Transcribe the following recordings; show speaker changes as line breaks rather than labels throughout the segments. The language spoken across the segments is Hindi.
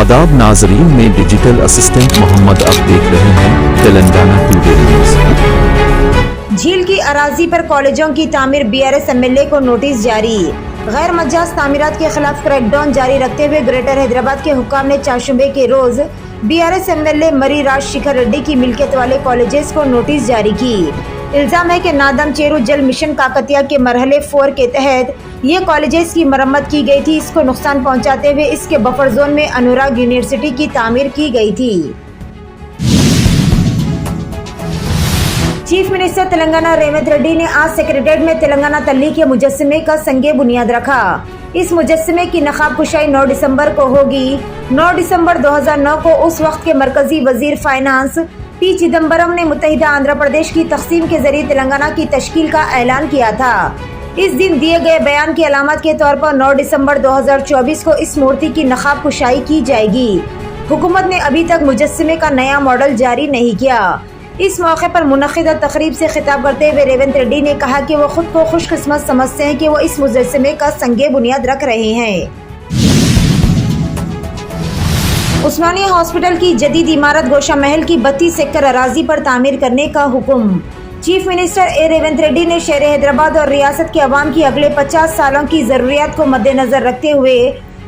आदाब नाजरीन, में डिजिटल असिस्टेंट मोहम्मद। अब देख रहे हैं तेलंगाना टुडे न्यूज़।
झील की अराजी पर कॉलेजों की तामीर, बीआरएस एमएलए को नोटिस जारी। गैर मजाज तामीरात के खिलाफ क्रैकडाउन जारी रखते हुए ग्रेटर हैदराबाद के हुक्काम ने चारशंबे के रोज बीआरएस एमएलए मरी राजशेखर रेड्डी की मिल्कियत वाले कॉलेजेस को नोटिस जारी की। इल्जाम है कि नादम चेरू जल मिशन काकतिया के मरहले 4 के तहत ये कॉलेजेस की मरम्मत की गई थी। इसको नुकसान पहुंचाते हुए इसके बफर जोन में अनुराग यूनिवर्सिटी की तामीर की गई थी। चीफ मिनिस्टर तेलंगाना रेवंत रेड्डी ने आज सेक्रेटेरिएट में तेलंगाना तल्लीक के मुजस्समे का संगे बुनियाद रखा। इस मुजस्समे की नकाब कुशाई 9 दिसंबर को होगी। 9 दिसंबर 2009 को उस वक्त के मरकजी वजीर फाइनेंस पी चिदम्बरम ने मुत्तहिदा आंध्र प्रदेश की तकसीम के जरिए तेलंगाना की तश्कील का ऐलान किया था। इस दिन दिए गए बयान की अलामत के तौर पर 9 दिसंबर 2024 को इस मूर्ति की नकाब कुशाई की जाएगी। हुकूमत ने अभी तक मुजस्समे का नया मॉडल जारी नहीं किया। इस मौके पर मुनक़िदा तकरीब से खिताब करते हुए रेवंत रेड्डी ने कहा कि वो खुद को खुशकिस्मत समझते हैं कि वो इस मुजस्समे का संगे बुनियाद रख रहे हैं। उस्मानिया हॉस्पिटल की जदीद इमारत गोशा महल की 32 एकड़ अराजी पर तामीर करने का हुक्म। चीफ मिनिस्टर रेवंत रेड्डी ने शहर हैदराबाद और रियासत के अवाम की अगले 50 सालों की ज़रूरियात को मद्देनजर रखते हुए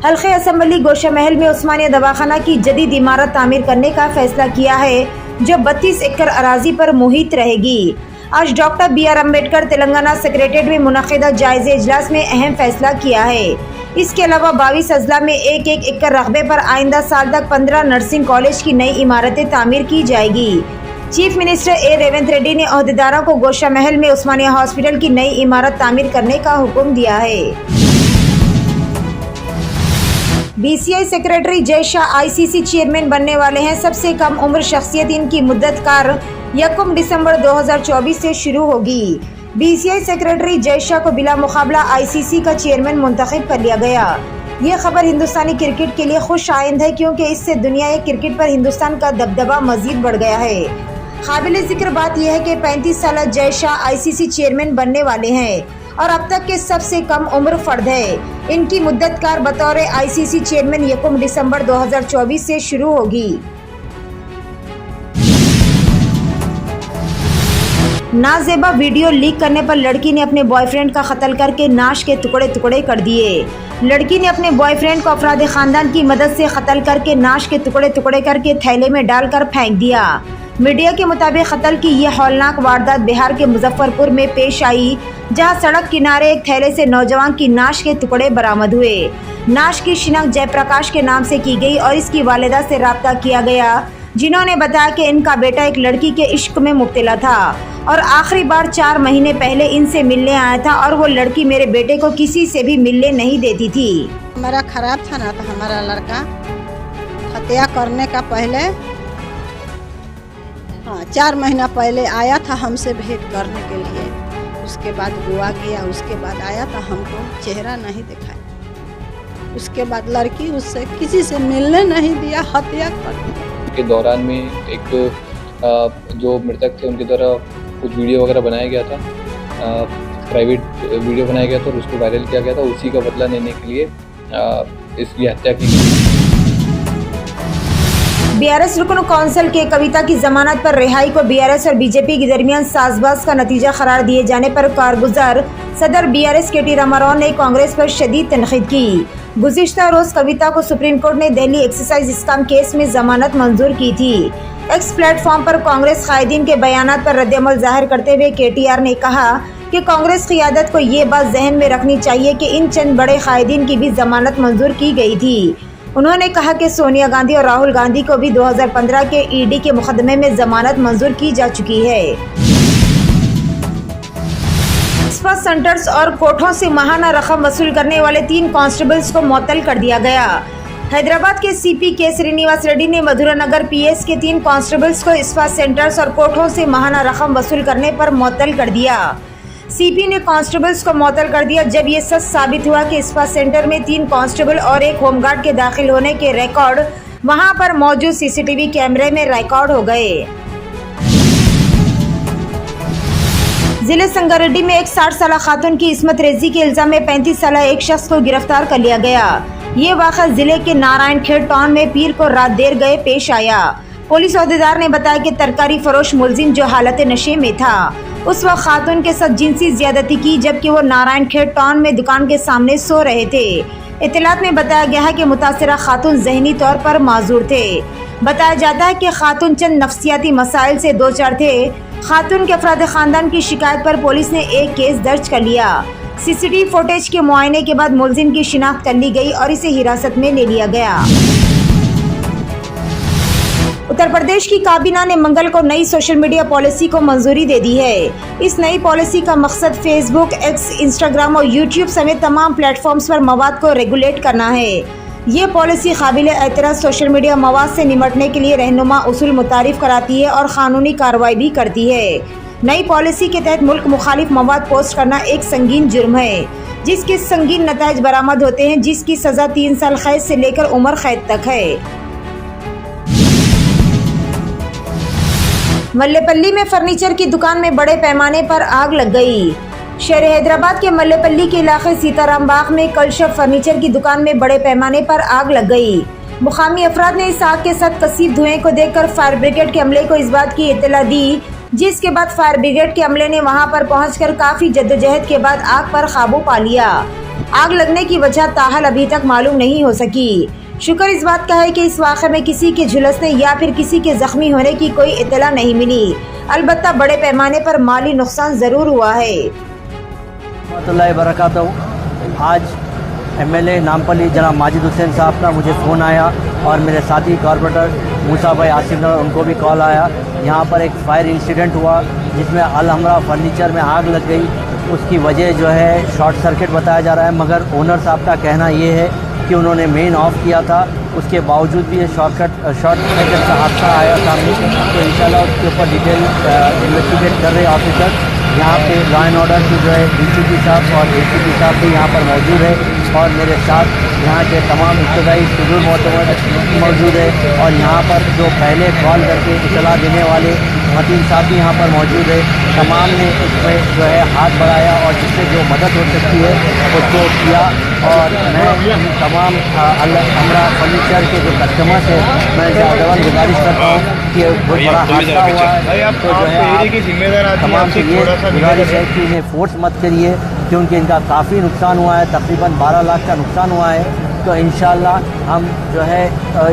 हल्के असम्बली गोशा महल में उस्मानिया दवाखाना की जदीद इमारत तामीर करने का फैसला किया है, जो 32 एकड़ अराजी पर मुहित रहेगी। आज doctor BR Ambedkar Telangana secretariat में मुनक़िदा जायज़े इजलास में अहम फैसला किया है। इसके अलावा 22 अजला में 1-1 एकड़ रकबे पर आइंदा साल तक 15 नर्सिंग कॉलेज की नई इमारतें तामीर की जाएगी। चीफ मिनिस्टर रेवंत रेड्डी ने अहदेदारों को गोशा महल में उस्मानिया हॉस्पिटल की नई इमारत तामीर करने का हुक्म दिया है। BCI secretary Jay Shah ICC chairman बनने वाले हैं। सबसे कम उम्र शख्सियत इनकी मुद्दत कार 1 दिसंबर 2024 से शुरू होगी। BCI सेक्रेटरी जय शाह को बिला मुकाबला ICC का चेयरमैन मुंतखब कर लिया गया। ये खबर हिंदुस्तानी क्रिकेट के लिए खुश आइंद है, क्योंकि इससे दुनियाई क्रिकेट पर हिंदुस्तान का दबदबा मजीद बढ़ गया है। काबिल जिक्र बात यह है कि 35 साल जय शाह ICC चेयरमैन बनने वाले हैं और अब तक के सबसे कम उम्र फर्द है। इनकी मुद्दत कार बतौर ICC चेयरमैन 1 दिसंबर 2024 से शुरू होगी। नाजेबा वीडियो लीक करने पर लड़की ने अपने बॉयफ्रेंड का कत्ल करके नाश के टुकड़े टुकड़े कर दिए। लड़की ने अपने बॉयफ्रेंड को अफराद खानदान की मदद से कत्ल करके नाश के टुकड़े टुकड़े करके थैले में डालकर फेंक दिया। मीडिया के मुताबिक कत्ल की यह हौलनाक वारदात बिहार के मुजफ्फरपुर में पेश आई, जहां सड़क किनारे एक थैले से नौजवान की नाश के टुकड़े बरामद हुए। नाश की शिनाख्त जयप्रकाश के नाम से की गई और इसकी वालिदा से राब्ता किया गया, जिन्होंने बताया कि इनका बेटा एक लड़की के इश्क में मुब्तला था और आखिरी बार 4 महीने पहले इनसे मिलने आया था और वो लड़की मेरे बेटे को किसी से भी मिलने नहीं देती थी।
हमारा खराब था ना, तो हमारा लड़का हत्या करने का पहले 4 महीना पहले आया था हमसे भेंट करने के लिए। उसके बाद गोवा गया, उसके बाद आया था, हमको चेहरा नहीं दिखाया। उसके बाद लड़की उससे किसी से मिलने नहीं दिया, हत्या कर दी।
के दौरान में एक जो मृतक थे उनके द्वारा कुछ वीडियो वगैरह बनाया गया था, प्राइवेट वीडियो बनाया गया था और उसको वायरल किया गया था। उसी का बदला लेने के लिए इसकी हत्या की गई।
BRS रुकन कौंसिल के कविता की जमानत पर रिहाई को BRS और बीजेपी के दरमियान साजबाज का नतीजा करार दिए जाने पर कारगुजार सदर BRS KT रामाराव ने कांग्रेस पर शदीद तनकीद की। गुज़िश्ता रोज कविता को सुप्रीम कोर्ट ने दिल्ली एक्साइज स्कैम केस में जमानत मंजूर की थी। एक्स प्लेटफॉर्म पर कांग्रेस कायदीन के बयानात पर रद्दअमल जाहिर करते हुए KTR ने कहा कि कांग्रेस क़ियादत को ये बात जहन में रखनी चाहिए कि इन चंद बड़े कायदीन की भी जमानत मंजूर की गई थी। उन्होंने कहा कि सोनिया गांधी और राहुल गांधी को भी 2015 के ED के मुकदमे में जमानत मंजूर की जा चुकी है। स्पा सेंटर्स और कोर्टों से माहाना रकम वसूल करने वाले 3 कांस्टेबल्स को मुअत्तल कर दिया गया। हैदराबाद के CP के श्रीनिवास रेड्डी ने मधुरानगर PS के 3 कांस्टेबल्स को स्पा सेंटर्स और कोर्टों से माहाना रकम वसूल करने पर मुअत्तल कर दिया। CP ने कांस्टेबल्स को मुअत्तल कर दिया जब ये सच साबित हुआ कि स्पा सेंटर में 3 कांस्टेबल और एक होमगार्ड के दाखिल होने के रिकॉर्ड वहां पर मौजूद CCTV कैमरे में रिकॉर्ड हो गए। जिले संगारेड्डी में एक 60 साल खातून की इस्मत रेजी के इल्जाम में 35 साल एक शख्स को गिरफ्तार कर लिया गया। ये वाक़ा जिले के नारायणखेड़ टाउन में पीर को रात देर गए पेश आया। पुलिस अहदेदार ने बताया कि तरकारी फरोश मुलजिम जो हालत नशे में था, उस वक्त खातून के साथ जिनसी ज्यादती की जबकि वो नारायणखेड़ टाउन में दुकान के सामने सो रहे थे। इत्तलात में बताया गया है कि मुतासिरा खातून जहनी तौर पर माजूर थे। बताया जाता है कि खातून चंद नफ्सियाती मसाइल से दो चार थे। खातून के अफराद खानदान की शिकायत पर पुलिस ने एक केस दर्ज कर लिया। सीसीटीवी फुटेज के मुआयने के बाद मुलजिम की शिनाख्त कर ली गई और इसे हिरासत में ले लिया गया। उत्तर प्रदेश की काबीना ने मंगल को नई सोशल मीडिया पॉलिसी को मंजूरी दे दी है। इस नई पॉलिसी का मकसद फेसबुक, एक्स, इंस्टाग्राम और यूट्यूब समेत तमाम प्लेटफॉर्म्स पर मवाद को रेगुलेट करना है। ये पॉलिसी काबिल एतराज़ सोशल मीडिया मवाद से निपटने के लिए रहनुमा उसूल मुतारिफ कराती है और कानूनी कार्रवाई भी करती है। नई पॉलिसी के तहत मुल्क मुखालिफ मवाद पोस्ट करना एक संगीन जुर्म है, जिसके संगीन नताइज बरामद होते हैं, जिसकी सज़ा 3 साल कैद से लेकर उम्र कैद तक है। मल्लेपल्ली में फर्नीचर की दुकान में बड़े पैमाने पर आग लग गई। शहर हैदराबाद के मल्लेपल्ली के इलाके सीताराम बाग में कल शब फर्नीचर की दुकान में बड़े पैमाने पर आग लग गई। मुकामी अफराद ने इस आग के साथ कसीब धुएं को देखकर फायर ब्रिगेड के अमले को इस बात की इत्तला दी, जिसके बाद फायर ब्रिगेड के अमले ने वहां पर पहुंचकर काफी जद्दोजहद के बाद आग पर काबू पा लिया। आग लगने की वजह ताहल अभी तक मालूम नहीं हो सकी। शुक्र इस बात का है कि इस वाक़े में किसी के झुलसने या फिर किसी के जख्मी होने की कोई इत्तला नहीं मिली। अलबत्ता बड़े पैमाने पर माली नुकसान ज़रूर हुआ है।
आज एमएलए नामपल्ली जनाब माजिद हुसैन साहब का मुझे फ़ोन आया और मेरे साथी कॉर्पोरेटर मूसा भाई आसिफ नगर उनको भी कॉल आया। यहाँ पर एक फायर इंसिडेंट हुआ जिसमें अलहमरा फर्नीचर में आग लग गई। उसकी वजह जो है शॉर्ट सर्किट बताया जा रहा है, मगर ओनर साहब का कहना ये है कि उन्होंने मेन ऑफ किया था, उसके बावजूद भी ये शॉर्ट सर्किट का हादसा आया सामने। तो इंशाल्लाह उसके ऊपर डिटेल इन्वेस्टिगेट कर रहे ऑफिसर। यहाँ पे लॉ एंड ऑर्डर की जो है डीसीपी साहब और एसीपी साहब भी यहाँ पर मौजूद है और मेरे साथ यहाँ के तमाम इब्तदाई सुदूर मोतबर मौजूद है और यहाँ पर जो पहले कॉल करके इतला देने वाले मतीन साहब भी यहाँ पर मौजूद है। तमाम ने इसमें जो है हाथ बढ़ाया और जिससे जो मदद हो सकती है उसको किया। और मैं तमाम हमरा फर्नीचर के जो कस्टमर्स हैं मैं ज़्यादा गुजारिश करता हूँ कि बहुत बड़ा हादसा हुआ है तो जो है तमाम से ये गुजारिश है कि इन्हें फोर्स मत करिए, क्योंकि इनका काफ़ी नुकसान हुआ है, तकरीबन 12 लाख का नुकसान हुआ है। तो इंशाल्लाह हम जो है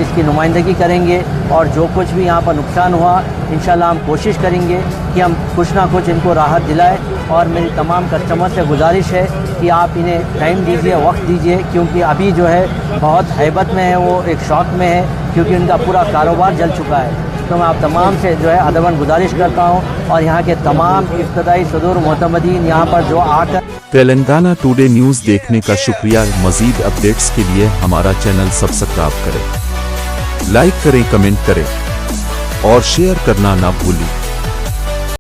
इसकी नुमाइंदगी करेंगे और जो कुछ भी यहाँ पर नुकसान हुआ इंशाल्लाह हम कोशिश करेंगे कि हम कुछ ना कुछ इनको राहत दिलाएं। और मेरी तमाम कस्टमर से गुजारिश है कि आप इन्हें टाइम दीजिए, वक्त दीजिए, क्योंकि अभी जो है बहुत हैबत में है, वो एक शौक में है क्योंकि उनका पूरा कारोबार जल चुका है। तो मैं आप तमाम से जो है अदबन गुजारिश करता हूँ और यहाँ के तमाम इब्तदाई सदूर मोतमदीन यहाँ पर जो आकर
तेलंगाना टुडे न्यूज़ देखने का शुक्रिया। मज़ीद अपडेट्स के लिए हमारा चैनल सब्सक्राइब करें, लाइक करें, कमेंट करें और शेयर करना ना भूलें।